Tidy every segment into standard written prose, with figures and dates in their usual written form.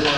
Great.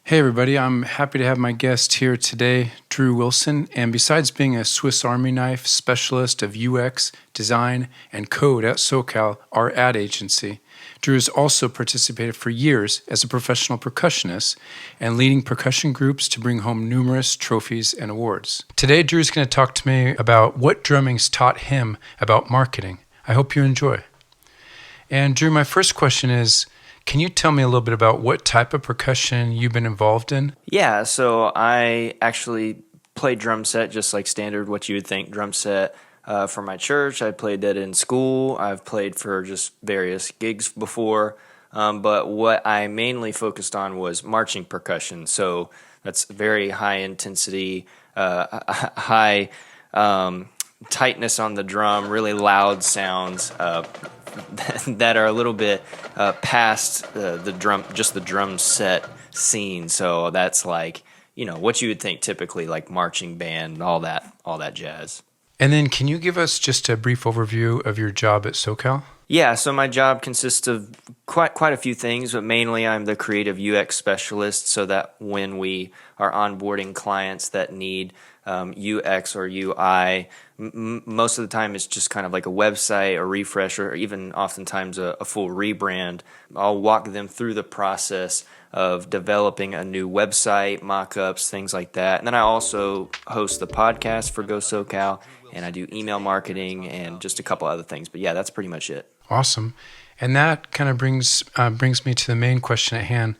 Hey everybody, I'm happy to have my guest here today, Drew Wilson, and besides being a Swiss Army knife specialist of UX, design, and code at Sokal, our ad agency, Drew has also participated for years as a professional percussionist and leading percussion groups to bring home numerous trophies and awards. Today, Drew's going to talk to me about what drumming's taught him about marketing. I hope you enjoy. And Drew, my first question is, can you tell me a little bit about what type of percussion you've been involved in? Yeah, so I actually played drum set just like standard, what you would think drum set for my church. I played that in school. I've played for just various gigs before. But what I mainly focused on was marching percussion. So that's very high intensity, high tightness on the drum, really loud sounds that are a little bit past the drum set scene. So that's like, what you would think typically like marching band, all that jazz. And then can you give us just a brief overview of your job at Sokal? Yeah, so my job consists of quite a few things, but mainly I'm the creative UX specialist, so that when we are onboarding clients that need UX or UI, most of the time it's just kind of like a website, a refresh, or even oftentimes a full rebrand. I'll walk them through the process of developing a new website, mock-ups, things like that. And then I also host the podcast for Go SoCal, and I do email marketing and just a couple other things. But yeah, that's pretty much it. Awesome. And that kind of brings me to the main question at hand.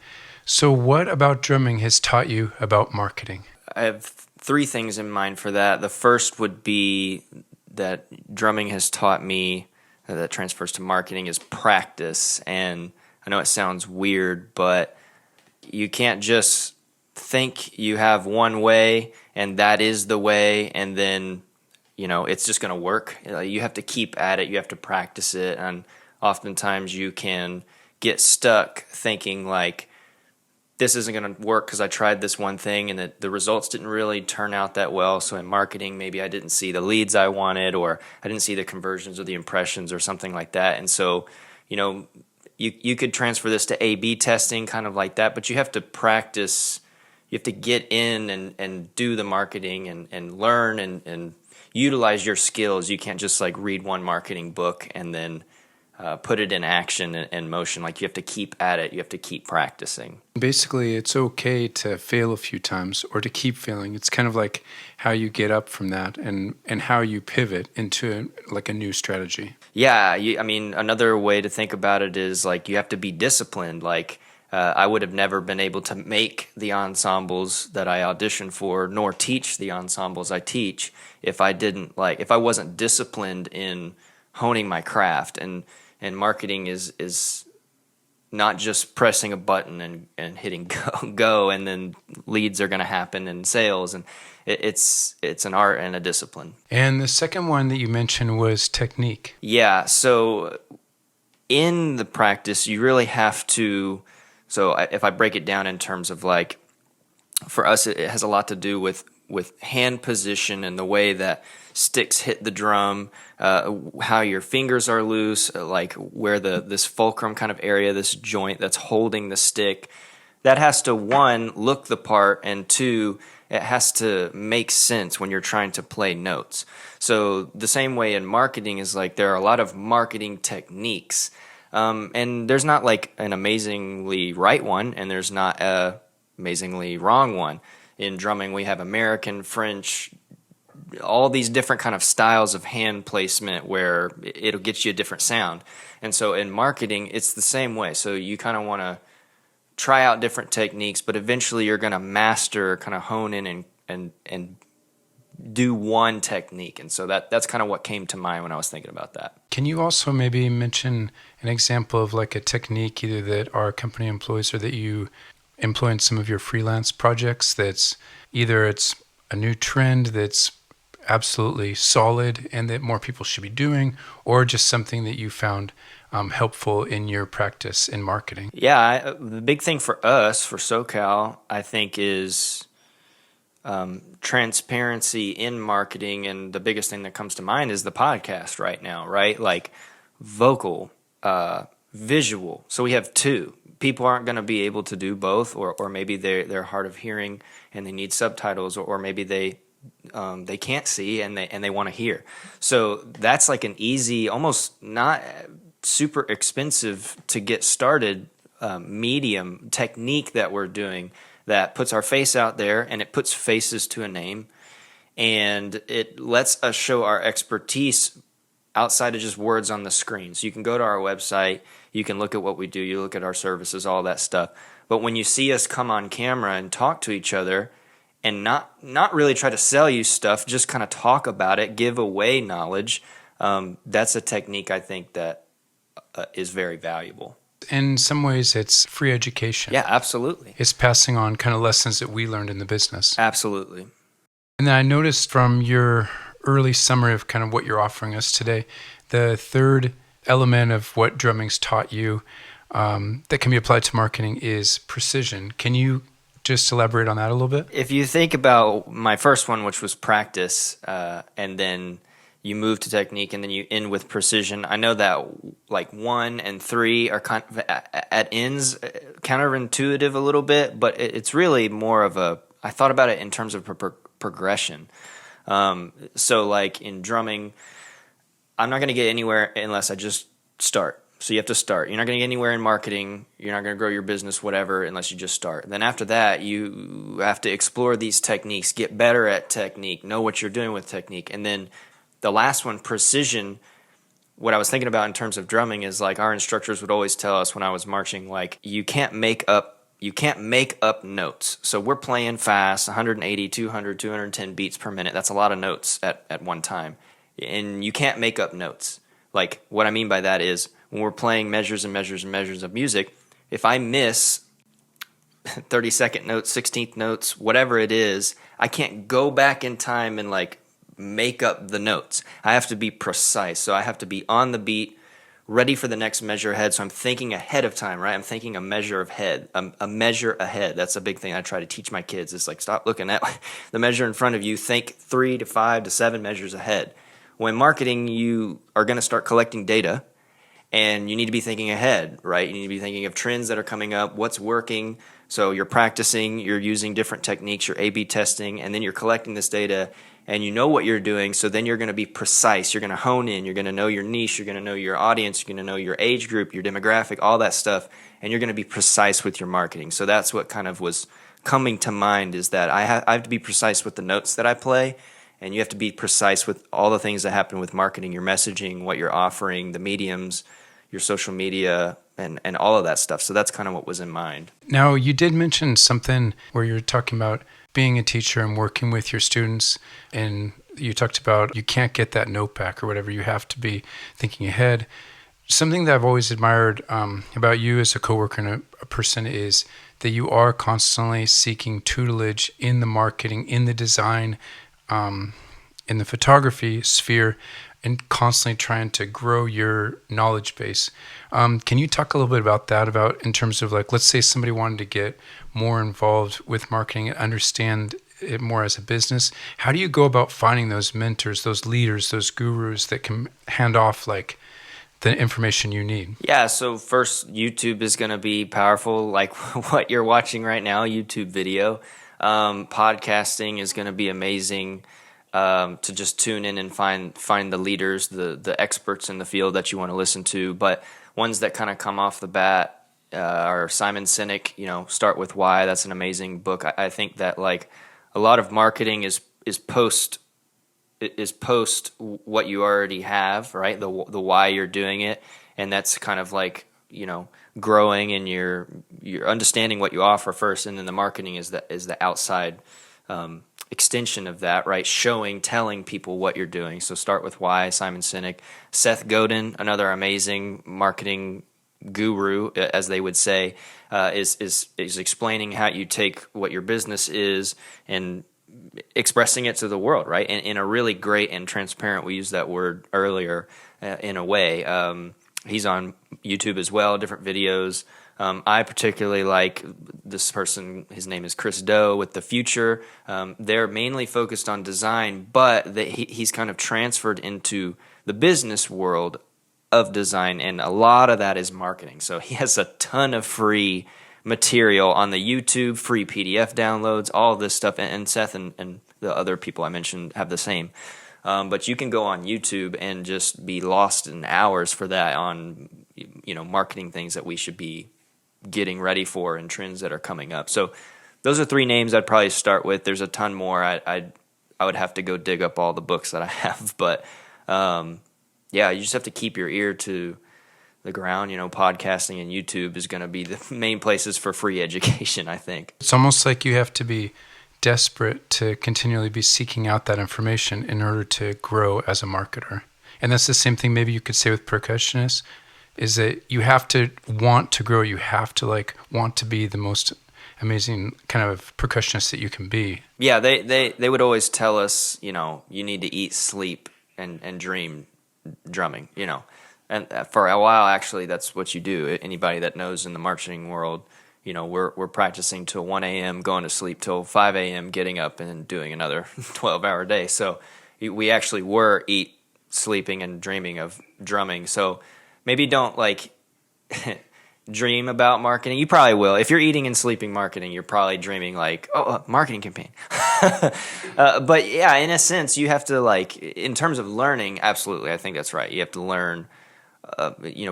So what about drumming has taught you about marketing? I have three things in mind for that. The first would be that drumming has taught me, that transfers to marketing, is practice. And I know it sounds weird, but you can't just think you have one way and that is the way and then it's just going to work. You have to keep at it. You have to practice it. And oftentimes you can get stuck thinking like, this isn't going to work because I tried this one thing and the results didn't really turn out that well. So in marketing, maybe I didn't see the leads I wanted, or I didn't see the conversions or the impressions or something like that. And so, you could transfer this to A/B testing, kind of like that, but you have to practice. You have to get in and do the marketing and learn and utilize your skills. You can't just like read one marketing book and then put it in action and motion. Like you have to keep at it. You have to keep practicing. Basically, it's okay to fail a few times or to keep failing. It's kind of like how you get up from that and how you pivot into like a new strategy. Yeah, another way to think about it is like you have to be disciplined. Like I would have never been able to make the ensembles that I audition for, nor teach the ensembles I teach if I wasn't disciplined in honing my craft. And marketing is not just pressing a button and hitting go and then leads are going to happen and sales, and it's an art and a discipline. And the second one that you mentioned was technique. Yeah, so in the practice you really have to, so if I break it down in terms of like, for us it has a lot to do with hand position and the way that sticks hit the drum, how your fingers are loose, like where this fulcrum kind of area, this joint that's holding the stick, that has to, one, look the part, and two, it has to make sense when you're trying to play notes. So the same way in marketing is like there are a lot of marketing techniques, and there's not like an amazingly right one, and there's not a amazingly wrong one. In drumming, we have American, French, all these different kind of styles of hand placement where it'll get you a different sound. And so in marketing, it's the same way. So you kind of want to try out different techniques, but eventually you're going to master, kind of hone in and do one technique. And so that's kind of what came to mind when I was thinking about that. Can you also maybe mention an example of like a technique either that our company employs or that you employ in some of your freelance projects that's either it's a new trend that's absolutely solid and that more people should be doing, or just something that you found helpful in your practice in marketing? Yeah, the big thing for us, for Sokal, I think is transparency in marketing, and the biggest thing that comes to mind is the podcast right now, right? Like vocal, visual. So we have two. People aren't going to be able to do both, or maybe they're hard of hearing and they need subtitles, or maybe they can't see and they want to hear. So that's like an easy, almost not super expensive to get started medium technique that we're doing, that puts our face out there and it puts faces to a name, and it lets us show our expertise outside of just words on the screen. So you can go to our website, you can look at what we do, you look at our services, all that stuff. But when you see us come on camera and talk to each other and not really try to sell you stuff, just kind of talk about it, give away knowledge, that's a technique I think that is very valuable. In some ways, it's free education. Yeah, absolutely. It's passing on kind of lessons that we learned in the business. Absolutely. And then I noticed from your early summary of kind of what you're offering us today, the third element of what drumming's taught you that can be applied to marketing is precision. Can you just elaborate on that a little bit? If you think about my first one, which was practice, and then you move to technique, and then you end with precision. I know that like 1 and 3 are kind of at ends counterintuitive a little bit, but it's really more of I thought about it in terms of progression. So like in drumming, I'm not going to get anywhere unless I just start. So you have to start. You're not going to get anywhere in marketing. You're not going to grow your business, whatever, unless you just start. And then after that, you have to explore these techniques, get better at technique, know what you're doing with technique. And then the last one, precision, what I was thinking about in terms of drumming is like our instructors would always tell us when I was marching, like you can't make up notes. So we're playing fast, 180, 200, 210 beats per minute. That's a lot of notes at one time. And you can't make up notes. Like what I mean by that is when we're playing measures and measures and measures of music, if I miss 32nd notes, 16th notes, whatever it is, I can't go back in time and like make up the notes. I have to be precise. So I have to be on the beat, ready for the next measure ahead. So I'm thinking ahead of time, right? I'm thinking a measure ahead. That's a big thing I try to teach my kids. It's like, stop looking at the measure in front of you. Think 3 to 5 to 7 measures ahead. When marketing, you are going to start collecting data, and you need to be thinking ahead, right? You need to be thinking of trends that are coming up, what's working. So you're practicing, you're using different techniques, you're A/B testing, and then you're collecting this data, and you know what you're doing. So then you're going to be precise. You're going to hone in. You're going to know your niche. You're going to know your audience. You're going to know your age group, your demographic, all that stuff, and you're going to be precise with your marketing. So that's what kind of was coming to mind, is that I have to be precise with the notes that I play, and you have to be precise with all the things that happen with marketing, your messaging, what you're offering, the mediums, your social media, and all of that stuff. So that's kind of what was in mind. Now, you did mention something where you're talking about being a teacher and working with your students, and you talked about you can't get that note back or whatever. You have to be thinking ahead. Something that I've always admired about you as a coworker and a person is that you are constantly seeking tutelage in the marketing, in the design, in the photography sphere, and constantly trying to grow your knowledge base. Can you talk a little bit about that, about in terms of like, let's say somebody wanted to get more involved with marketing and understand it more as a business. How do you go about finding those mentors, those leaders, those gurus that can hand off like the information you need? Yeah, so first, YouTube is going to be powerful, like what you're watching right now, YouTube video. Podcasting is going to be amazing. To just tune in and find the leaders, the experts in the field that you want to listen to. But ones that kind of come off the bat are Simon Sinek. Start with Why. That's an amazing book. I think that like a lot of marketing is post what you already have, right? The why you're doing it, and that's kind of like growing, and you're understanding what you offer first, and then the marketing is the outside extension of that, right? Telling people what you're doing. So start with Why, Simon Sinek. Seth Godin, another amazing marketing guru, as they would say, is explaining how you take what your business is and expressing it to the world, right? And in a really great and transparent, we used that word earlier, in a way. He's on YouTube as well, different videos. I particularly like this person. His name is Chris Doe with the Futur. They're mainly focused on design, but he's kind of transferred into the business world of design, and a lot of that is marketing. So he has a ton of free material on the YouTube, free PDF downloads, all of this stuff. And Seth and the other people I mentioned have the same. But you can go on YouTube and just be lost in hours for that on, marketing things that we should be getting ready for and trends that are coming up. So those are 3 names I'd probably start with. There's a ton more. I would have to go dig up all the books that I have, but you just have to keep your ear to the ground. Podcasting and YouTube is going to be the main places for free education, I think. It's almost like you have to be desperate to continually be seeking out that information in order to grow as a marketer. And that's the same thing maybe you could say with percussionists, is that you have to want to grow. You have to want to be the most amazing kind of percussionist that you can be. Yeah, they would always tell us, you need to eat, sleep, and dream drumming, And for a while, actually, that's what you do. Anybody that knows in the marketing world, we're practicing till 1 a.m., going to sleep till 5 a.m., getting up and doing another 12-hour day. So we actually were sleeping, and dreaming of drumming. So maybe don't dream about marketing. You probably will. If you're eating and sleeping marketing, you're probably dreaming marketing campaign. But yeah, in a sense, you have to in terms of learning, absolutely, I think that's right. You have to learn,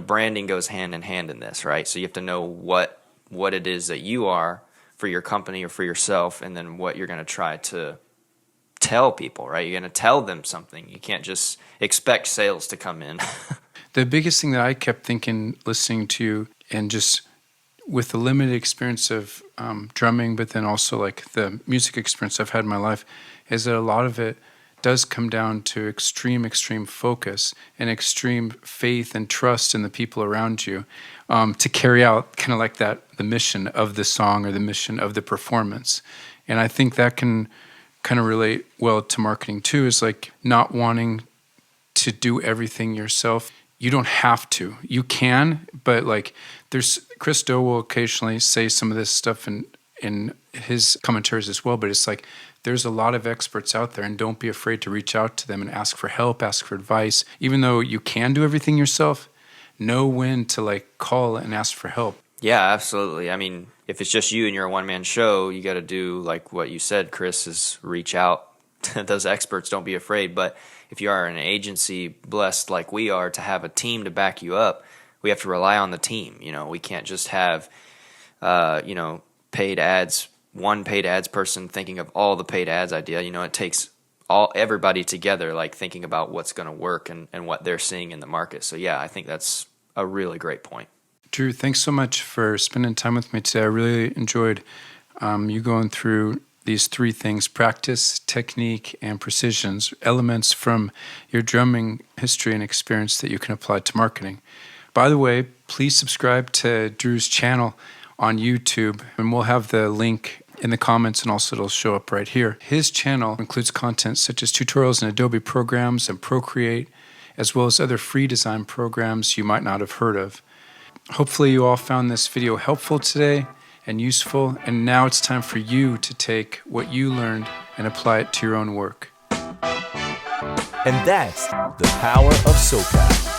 branding goes hand in hand in this, right? So you have to know what it is that you are for your company or for yourself, and then what you're going to try to tell people, right? You're going to tell them something. You can't just expect sales to come in. The biggest thing that I kept thinking, listening to you, and just with the limited experience of drumming, but then also the music experience I've had in my life, is that a lot of it does come down to extreme focus and extreme faith and trust in the people around you to carry out kind of the mission of the song or the mission of the performance. And I think that can kind of relate well to marketing too, is not wanting to do everything yourself. You don't have to. You can, but there's Chris Doe will occasionally say some of this stuff in his commentaries as well, but it's there's a lot of experts out there, and don't be afraid to reach out to them and ask for help, ask for advice. Even though you can do everything yourself, know when to call and ask for help. Yeah, absolutely. I mean, if it's just you and you're a one-man show, you got to do what you said, Chris, is reach out to those experts. Don't be afraid. But if you are an agency blessed like we are to have a team to back you up, we have to rely on the team. We can't just have, paid ads, one paid ads person thinking of all the paid ads idea. It takes everybody together, thinking about what's going to work and what they're seeing in the market. So yeah, I think that's a really great point. Drew, thanks so much for spending time with me today. I really enjoyed you going through these 3 things: practice, technique, and precisions, elements from your drumming history and experience that you can apply to marketing. By the way, please subscribe to Drew's channel on YouTube, and we'll have the link in the comments, and also it'll show up right here. His channel includes content such as tutorials in Adobe Programs and Procreate, as well as other free design programs you might not have heard of. Hopefully you all found this video helpful today and useful, and now it's time for you to take what you learned and apply it to your own work. And that's the power of Sokal.